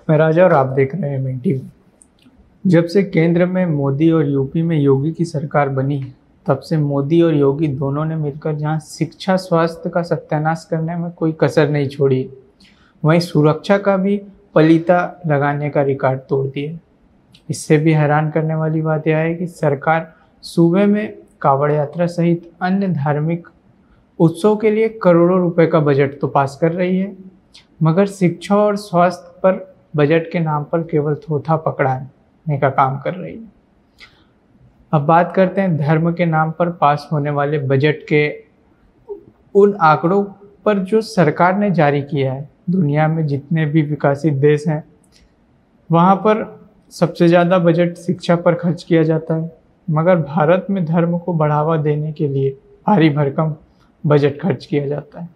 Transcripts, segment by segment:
मैं राजा और आप देख रहे हैं मेन टीवी। जब से केंद्र में मोदी और यूपी में योगी की सरकार बनी है, तब से मोदी और योगी दोनों ने मिलकर जहां शिक्षा स्वास्थ्य का सत्यानाश करने में कोई कसर नहीं छोड़ी, वहीं सुरक्षा का भी पलीता लगाने का रिकॉर्ड तोड़ दिया। इससे भी हैरान करने वाली बात यह है कि सरकार सूबे में कांवड़ यात्रा सहित अन्य धार्मिक उत्सव के लिए करोड़ों रुपए का बजट तो पास कर रही है, मगर शिक्षा और स्वास्थ्य पर बजट के नाम पर केवल थोथा पकड़ाने का काम कर रही है। अब बात करते हैं धर्म के नाम पर पास होने वाले बजट के उन आंकड़ों पर जो सरकार ने जारी किया है। दुनिया में जितने भी विकसित देश हैं, वहाँ पर सबसे ज़्यादा बजट शिक्षा पर खर्च किया जाता है, मगर भारत में धर्म को बढ़ावा देने के लिए भारी भरकम बजट खर्च किया जाता है।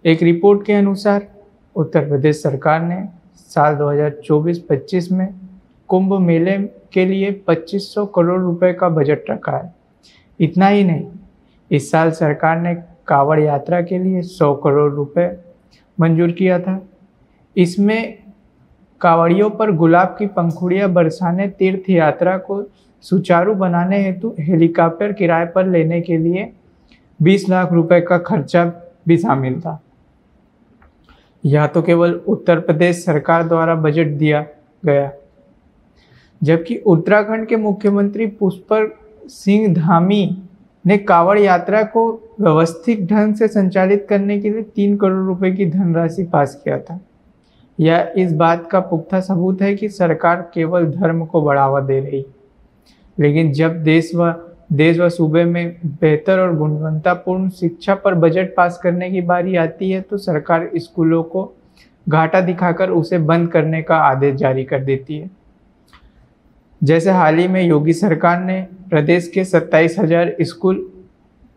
एक रिपोर्ट के अनुसार उत्तर प्रदेश सरकार ने साल 2024-25 में कुंभ मेले के लिए 2500 करोड़ रुपए का बजट रखा है। इतना ही नहीं, इस साल सरकार ने कांवड़ यात्रा के लिए 100 करोड़ रुपए मंजूर किया था। इसमें कांवड़ियों पर गुलाब की पंखुड़ियां बरसाने, तीर्थ यात्रा को सुचारू बनाने हेतु हेलीकॉप्टर किराए पर लेने के लिए 20 लाख रुपए का खर्चा भी शामिल था। यह तो केवल उत्तर प्रदेश सरकार द्वारा बजट दिया गया, जबकि उत्तराखंड के मुख्यमंत्री पुष्कर सिंह धामी ने कांवड़ यात्रा को व्यवस्थित ढंग से संचालित करने के लिए 3 करोड़ रुपए की धनराशि पास किया था। यह इस बात का पुख्ता सबूत है कि सरकार केवल धर्म को बढ़ावा दे रही, लेकिन जब देश व सूबे में बेहतर और गुणवत्तापूर्ण शिक्षा पर बजट पास करने की बारी आती है, तो सरकार स्कूलों को घाटा दिखाकर उसे बंद करने का आदेश जारी कर देती है। जैसे हाल ही में योगी सरकार ने प्रदेश के 27,000 स्कूल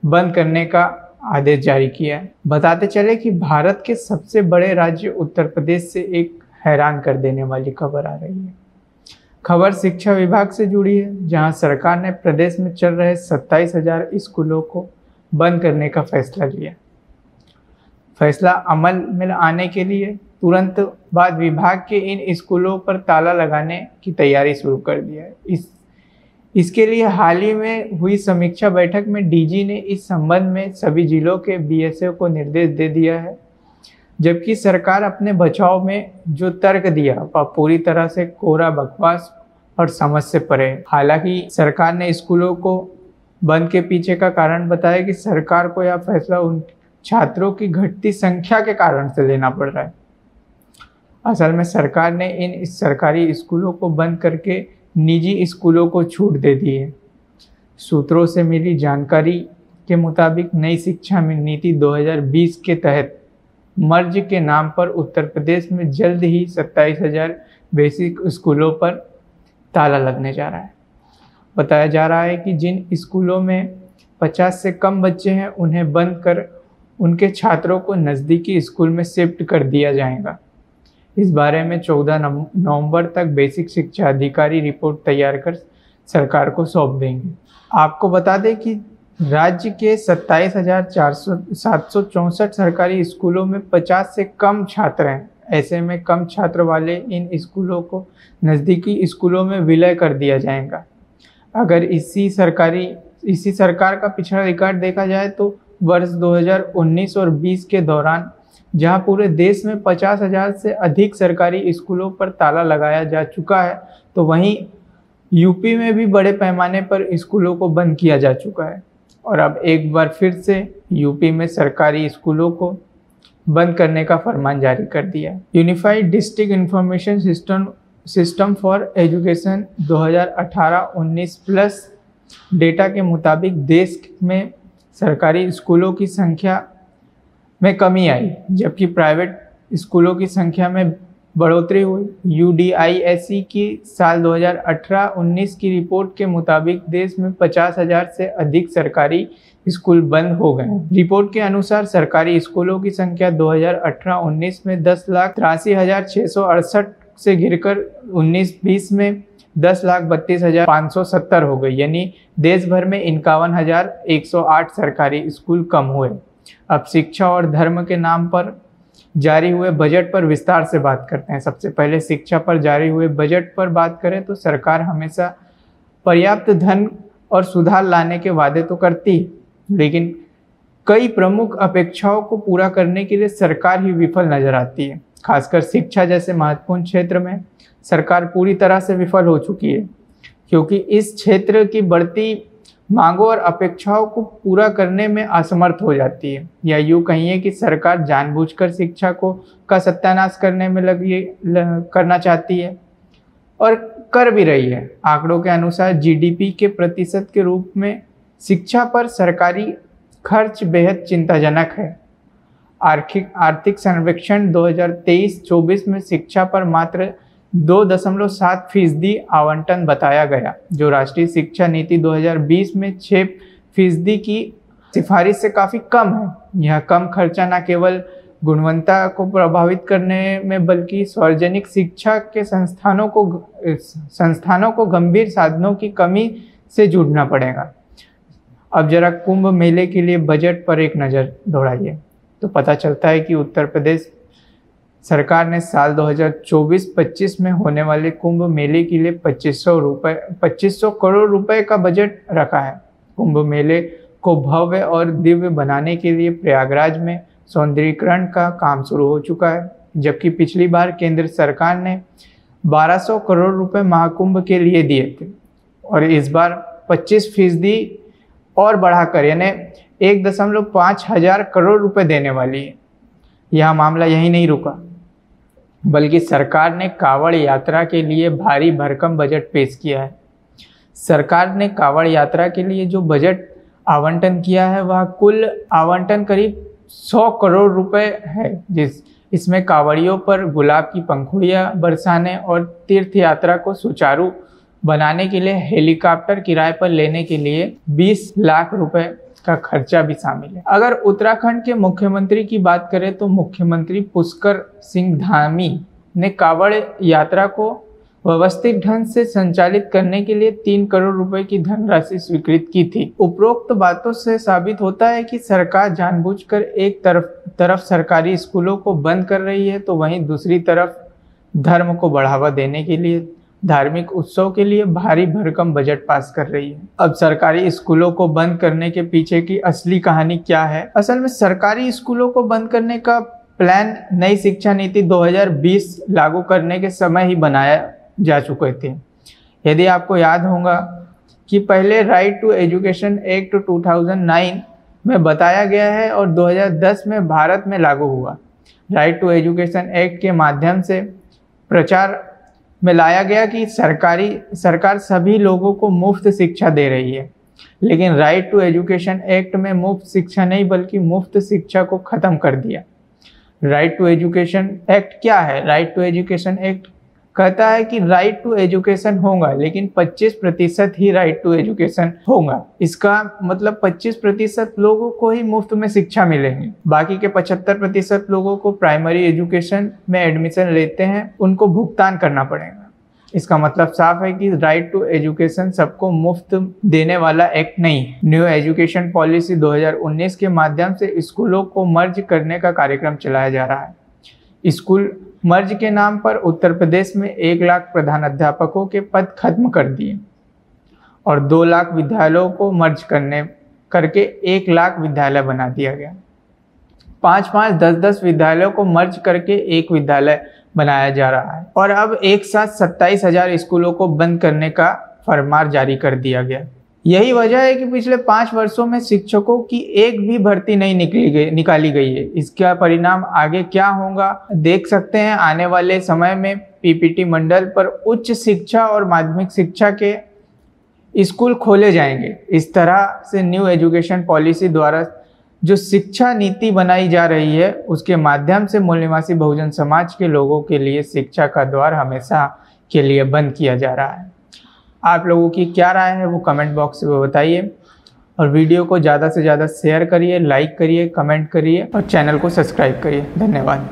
बंद करने का आदेश जारी किया है। बताते चले कि भारत के सबसे बड़े राज्य उत्तर प्रदेश से एक हैरान कर देने वाली खबर आ रही है। खबर शिक्षा विभाग से जुड़ी है, जहां सरकार ने प्रदेश में चल रहे 27,000 स्कूलों को बंद करने का फैसला लिया। फैसला अमल में आने के लिए तुरंत बाद विभाग के इन स्कूलों पर ताला लगाने की तैयारी शुरू कर दिया है। इसके लिए हाल ही में हुई समीक्षा बैठक में डीजी ने इस संबंध में सभी जिलों के बीएसओ को निर्देश दे दिया है, जबकि सरकार अपने बचाव में जो तर्क दिया वह पूरी तरह से कोरा बकवास और समझ से परे है। हालांकि सरकार ने स्कूलों को बंद के पीछे का कारण बताया कि सरकार को यह फैसला उन छात्रों की घटती संख्या के कारण से लेना पड़ रहा है। असल में सरकार ने इन सरकारी स्कूलों को बंद करके निजी स्कूलों को छूट दे दी है। सूत्रों से मिली जानकारी के मुताबिक नई शिक्षा नीति 2020 के तहत मर्ज के नाम पर उत्तर प्रदेश में जल्द ही 27,000 बेसिक स्कूलों पर ताला लगने जा रहा है। बताया जा रहा है कि जिन स्कूलों में 50 से कम बच्चे हैं, उन्हें बंद कर उनके छात्रों को नज़दीकी स्कूल में शिफ्ट कर दिया जाएगा। इस बारे में 14 नवंबर तक बेसिक शिक्षा अधिकारी रिपोर्ट तैयार कर सरकार को सौंप देंगे। आपको बता दें कि राज्य के 27,764 सरकारी स्कूलों में 50 से कम छात्र हैं। ऐसे में कम छात्र वाले इन स्कूलों को नज़दीकी स्कूलों में विलय कर दिया जाएगा। अगर इसी सरकार का पिछड़ा रिकॉर्ड देखा जाए तो वर्ष 2019 और 20 के दौरान जहां पूरे देश में 50,000 से अधिक सरकारी स्कूलों पर ताला लगाया जा चुका है, तो वहीं यूपी में भी बड़े पैमाने पर स्कूलों को बंद किया जा चुका है। और अब एक बार फिर से यूपी में सरकारी स्कूलों को बंद करने का फरमान जारी कर दिया है। Unified district information system for education 2018-19 plus data के मुताबिक देश में सरकारी स्कूलों की संख्या में कमी आई, जबकि प्राइवेट स्कूलों की संख्या में बढ़ोतरी हुई। UDISE की साल 2018-19 की रिपोर्ट के मुताबिक देश में 50,000 से अधिक सरकारी स्कूल बंद हो गए। रिपोर्ट के अनुसार सरकारी स्कूलों की संख्या 2018-19 में 10,83,668 से गिरकर 19-20 में 10,32,570 हो गई, यानी देश भर में 51,108 सरकारी स्कूल कम हुए। अब शिक्षा और धर्म के नाम पर जारी हुए बजट पर विस्तार से बात करते हैं। सबसे पहले शिक्षा पर जारी हुए बजट पर बात करें तो सरकार हमेशा पर्याप्त धन और सुधार लाने के वादे तो करती है, लेकिन कई प्रमुख अपेक्षाओं को पूरा करने के लिए सरकार ही विफल नजर आती है। खासकर शिक्षा जैसे महत्वपूर्ण क्षेत्र में सरकार पूरी तरह से विफल हो चुकी है, क्योंकि इस क्षेत्र की बढ़ती मांगों और अपेक्षाओं को पूरा करने में असमर्थ हो जाती है। या यूँ कहिए कि सरकार जानबूझकर शिक्षा का सत्यानाश करने में करना चाहती है और कर भी रही है। आंकड़ों के अनुसार जीडीपी के प्रतिशत के रूप में शिक्षा पर सरकारी खर्च बेहद चिंताजनक है। आर्थिक सर्वेक्षण 2023-24 में शिक्षा पर मात्र 2.7% आवंटन बताया गया, जो राष्ट्रीय शिक्षा नीति 2020 में 6% की सिफारिश से काफ़ी कम है। यह कम खर्चा न केवल गुणवत्ता को प्रभावित करने में बल्कि सार्वजनिक शिक्षा के संस्थानों को गंभीर साधनों की कमी से जूझना पड़ेगा। अब जरा कुंभ मेले के लिए बजट पर एक नज़र दौड़ाइए तो पता चलता है कि उत्तर प्रदेश सरकार ने साल 2024-25 में होने वाले कुंभ मेले के लिए 2500 करोड़ रुपए का बजट रखा है। कुंभ मेले को भव्य और दिव्य बनाने के लिए प्रयागराज में सौंदर्यीकरण का काम शुरू हो चुका है, जबकि पिछली बार केंद्र सरकार ने 1200 करोड़ रुपए महाकुंभ के लिए दिए थे और इस बार 25% और बढ़ाकर यानी 1.5 हजार करोड़ रुपए देने वाली है। यह मामला यही नहीं रुका, बल्कि सरकार ने कांवड़ यात्रा के लिए भारी भरकम बजट पेश किया है। सरकार ने कांवड़ यात्रा के लिए जो बजट आवंटन किया है वह कुल आवंटन करीब 100 करोड़ रुपए है, इसमें कांवड़ियों पर गुलाब की पंखुड़ियाँ बरसाने और तीर्थ यात्रा को सुचारू बनाने के लिए हेलीकॉप्टर किराए पर लेने के लिए 20 लाख रुपए का खर्चा भी शामिल है। अगर उत्तराखंड के मुख्यमंत्री की बात करें तो मुख्यमंत्री पुष्कर सिंह धामी ने कांवड़ यात्रा को व्यवस्थित ढंग से संचालित करने के लिए 3 करोड़ रुपए की धनराशि स्वीकृत की थी। उपरोक्त बातों से साबित होता है कि सरकार जानबूझकर एक तरफ सरकारी स्कूलों को बंद कर रही है तो वहीं दूसरी तरफ धर्म को बढ़ावा देने के लिए धार्मिक उत्सव के लिए भारी भरकम बजट पास कर रही है। अब सरकारी स्कूलों को बंद करने के पीछे की असली कहानी क्या है? असल में सरकारी स्कूलों को बंद करने का प्लान नई शिक्षा नीति 2020 लागू करने के समय ही बनाया जा चुके थे। यदि आपको याद होगा कि पहले राइट टू एजुकेशन एक्ट 2009 में बताया गया है और 2010 में भारत में लागू हुआ। राइट टू एजुकेशन एक्ट के माध्यम से प्रचार में लाया गया कि सरकार सभी लोगों को मुफ्त शिक्षा दे रही है, लेकिन राइट टू एजुकेशन एक्ट में मुफ्त शिक्षा नहीं बल्कि मुफ्त शिक्षा को ख़त्म कर दिया। राइट टू एजुकेशन एक्ट क्या है? राइट टू एजुकेशन एक्ट कहता है कि राइट टू एजुकेशन होगा, लेकिन 25% ही राइट टू एजुकेशन होगा। इसका मतलब 25% लोगों को ही मुफ्त में शिक्षा मिलेगी, बाकी के 75% लोगों को प्राइमरी एजुकेशन में एडमिशन लेते हैं उनको भुगतान करना पड़ेगा। इसका मतलब साफ है कि राइट टू एजुकेशन सबको मुफ्त देने वाला एक्ट नहीं है। न्यू एजुकेशन पॉलिसी 2019 के माध्यम से स्कूलों को मर्ज करने का कार्यक्रम चलाया जा रहा है। स्कूल मर्ज के नाम पर उत्तर प्रदेश में 1 लाख प्रधानाध्यापकों के पद खत्म कर दिए और 2 लाख विद्यालयों को मर्ज करके 1 लाख विद्यालय बना दिया गया। 5-5, 10-10 विद्यालयों को मर्ज करके एक विद्यालय बनाया जा रहा है और अब एक साथ 27,000 स्कूलों को बंद करने का फरमान जारी कर दिया गया। यही वजह है कि पिछले 5 वर्षों में शिक्षकों की एक भी भर्ती नहीं निकाली गई है। इसका परिणाम आगे क्या होगा देख सकते हैं। आने वाले समय में पीपीटी मंडल पर उच्च शिक्षा और माध्यमिक शिक्षा के स्कूल खोले जाएंगे। इस तरह से न्यू एजुकेशन पॉलिसी द्वारा जो शिक्षा नीति बनाई जा रही है उसके माध्यम से मूल निवासी बहुजन समाज के लोगों के लिए शिक्षा का द्वार हमेशा के लिए बंद किया जा रहा है। आप लोगों की क्या राय है वो कमेंट बॉक्स में बताइए और वीडियो को ज़्यादा से ज़्यादा शेयर करिए, लाइक करिए, कमेंट करिए और चैनल को सब्सक्राइब करिए। धन्यवाद।